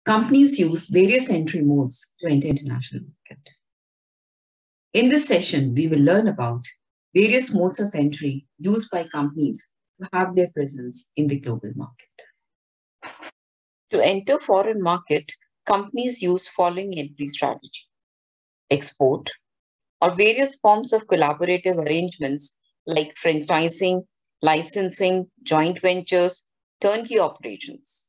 Companies use various entry modes to enter international market. In this session, we will learn about various modes of entry used by companies to have their presence in the global market. To enter foreign market, companies use following entry strategy: export, or various forms of collaborative arrangements like franchising, licensing, joint ventures, turnkey operations.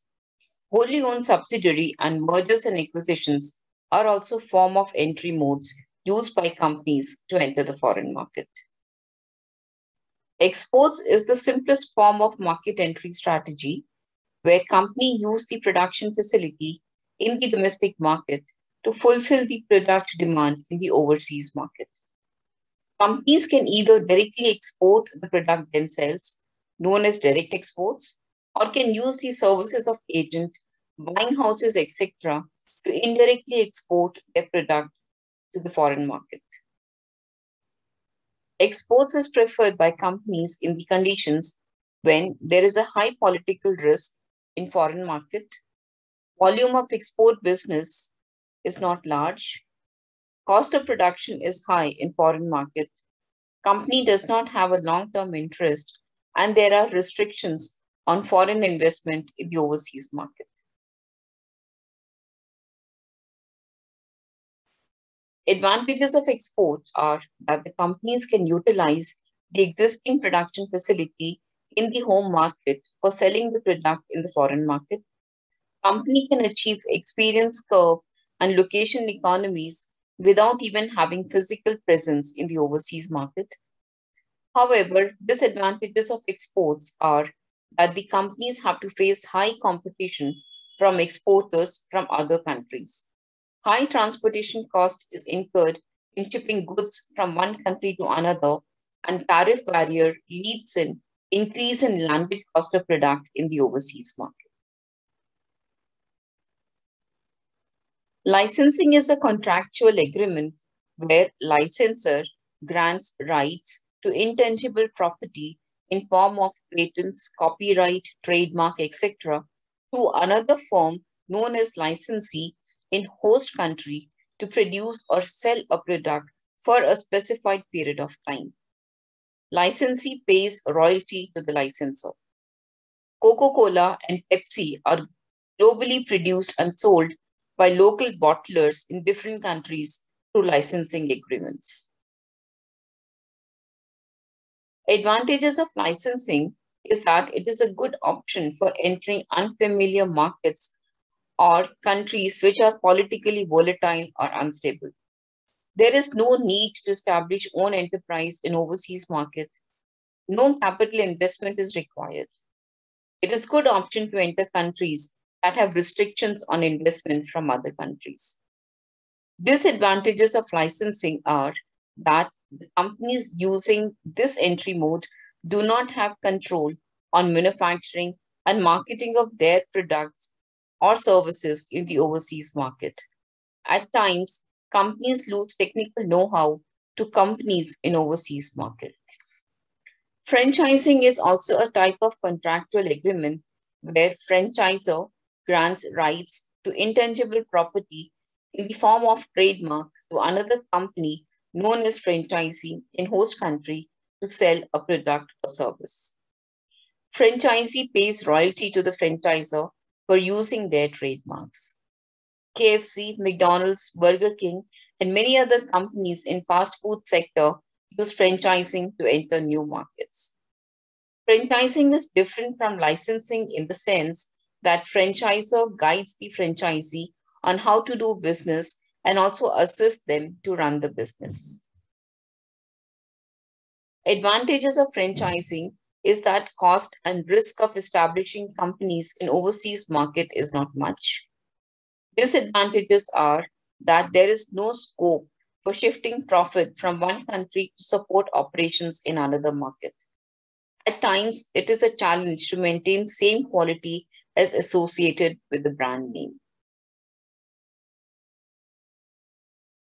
Wholly owned subsidiary and mergers and acquisitions are also form of entry modes used by companies to enter the foreign market. Exports is the simplest form of market entry strategy where company use the production facility in the domestic market to fulfill the product demand in the overseas market. Companies can either directly export the product themselves, known as direct exports, or can use the services of agent, buying houses, etc., to indirectly export their product to the foreign market. Exports is preferred by companies in the conditions when there is a high political risk in foreign market, volume of export business is not large, cost of production is high in foreign market, company does not have a long-term interest, and there are restrictions on foreign investment in the overseas market. Advantages of export are that the companies can utilize the existing production facility in the home market for selling the product in the foreign market. Company can achieve experience curve and location economies without even having physical presence in the overseas market. However, disadvantages of exports are that the companies have to face high competition from exporters from other countries. High transportation cost is incurred in shipping goods from one country to another, and tariff barrier leads in increase in landed cost of product in the overseas market. Licensing is a contractual agreement where licensor grants rights to intangible property in form of patents, copyright, trademark, etc. to another firm known as licensee in host country to produce or sell a product for a specified period of time. Licensee pays royalty to the licensor. Coca-Cola and Pepsi are globally produced and sold by local bottlers in different countries through licensing agreements. Advantages of licensing is that it is a good option for entering unfamiliar markets or countries which are politically volatile or unstable. There is no need to establish own enterprise in overseas market. No capital investment is required. It is a good option to enter countries that have restrictions on investment from other countries. Disadvantages of licensing are that the companies using this entry mode do not have control on manufacturing and marketing of their products or services in the overseas market. At times, companies lose technical know-how to companies in overseas market. Franchising is also a type of contractual agreement where franchisor grants rights to intangible property in the form of trademark to another company known as franchisee in host country to sell a product or service. Franchisee pays royalty to the franchisor for using their trademarks. KFC, McDonald's, Burger King, and many other companies in fast food sector use franchising to enter new markets. Franchising is different from licensing in the sense that franchisor guides the franchisee on how to do business and also assists them to run the business. Advantages of franchising is that cost and risk of establishing companies in overseas market is not much. Disadvantages are that there is no scope for shifting profit from one country to support operations in another market. At times, it is a challenge to maintain same quality as associated with the brand name.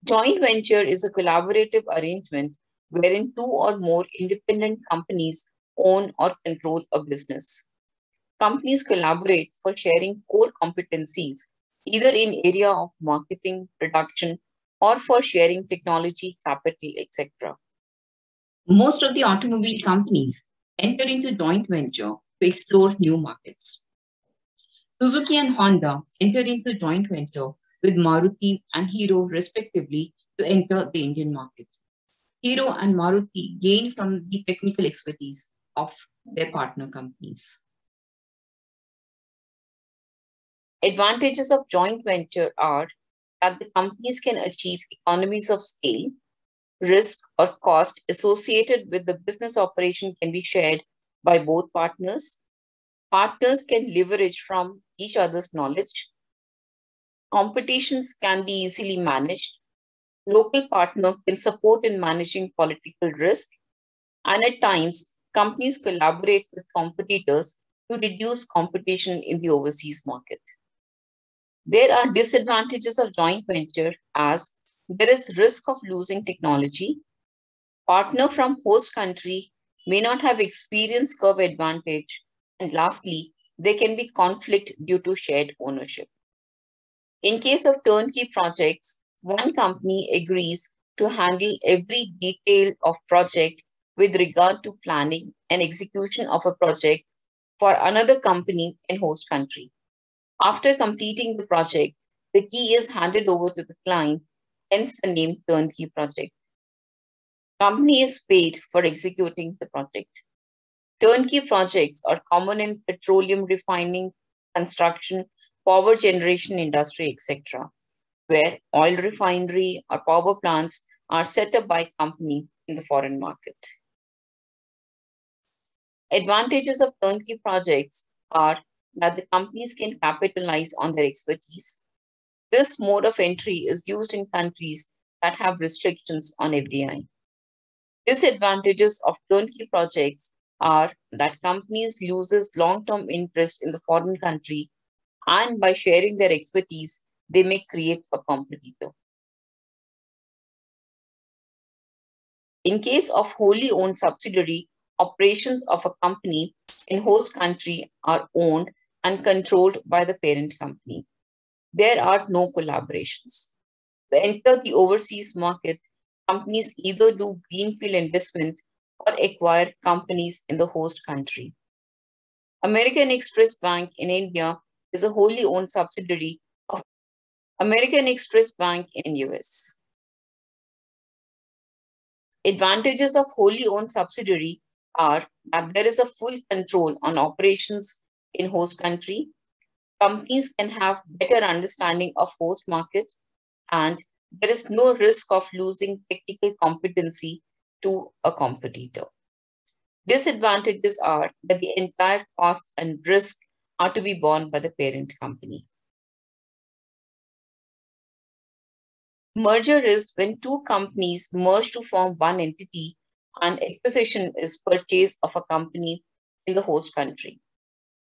Joint venture is a collaborative arrangement wherein two or more independent companies own or control a business. Companies collaborate for sharing core competencies either in area of marketing, production, or for sharing technology, capital, etc. Most of the automobile companies enter into joint venture to explore new markets. Suzuki and Honda entered into joint venture with Maruti and Hero respectively to enter the Indian market. Hero and Maruti gained from the technical expertise of their partner companies. Advantages of joint venture are that the companies can achieve economies of scale, risk or cost associated with the business operation can be shared by both partners. Partners can leverage from each other's knowledge. Competitions can be easily managed. Local partner can support in managing political risk. And at times, companies collaborate with competitors to reduce competition in the overseas market. There are disadvantages of joint venture as there is risk of losing technology. Partner from host country may not have experience curve advantage. And lastly, there can be conflict due to shared ownership. In case of turnkey projects, one company agrees to handle every detail of project with regard to planning and execution of a project for another company in host country. After completing the project, the key is handed over to the client, hence the name turnkey project. Company is paid for executing the project. Turnkey projects are common in petroleum refining, construction, power generation industry, etc., where oil refinery or power plants are set up by company in the foreign market. Advantages of turnkey projects are that the companies can capitalize on their expertise. This mode of entry is used in countries that have restrictions on FDI. Disadvantages of turnkey projects are that companies loses long-term interest in the foreign country, and by sharing their expertise, they may create a competitor. In case of wholly owned subsidiary, operations of a company in host country are owned and controlled by the parent company. There are no collaborations. To enter the overseas market, companies either do greenfield investment or acquire companies in the host country. American Express Bank in India is a wholly owned subsidiary of American Express Bank in US. Advantages of wholly owned subsidiary are that there is a full control on operations in host country. Companies can have better understanding of host market, and there is no risk of losing technical competency to a competitor. Disadvantages are that the entire cost and risk are to be borne by the parent company. Merger is when two companies merge to form one entity and acquisition is purchase of a company in the host country.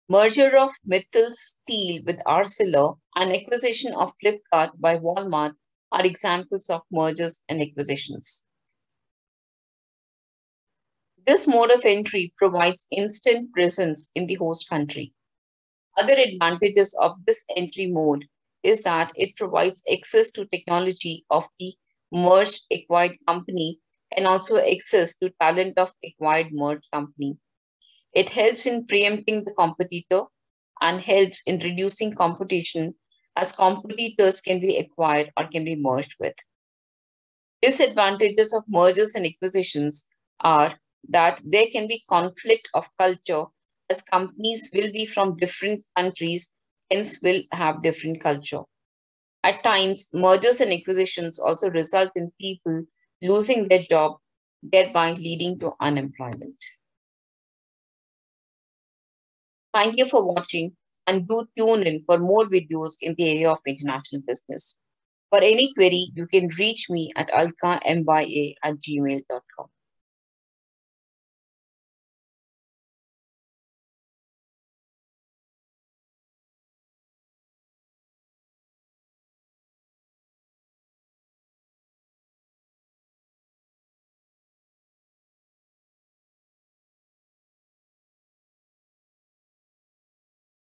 Merger of Mittal Steel with Arcelor and acquisition of Flipkart by Walmart are examples of mergers and acquisitions. This mode of entry provides instant presence in the host country. Other advantages of this entry mode is that it provides access to technology of the merged acquired company and also access to talent of acquired merged company. It helps in preempting the competitor and helps in reducing competition as competitors can be acquired or can be merged with. Disadvantages of mergers and acquisitions are that there can be conflict of culture as companies will be from different countries, hence will have different culture. At times, mergers and acquisitions also result in people losing their job, thereby leading to unemployment. Thank you for watching and do tune in for more videos in the area of international business. For any query, you can reach me at alkamya@gmail.com.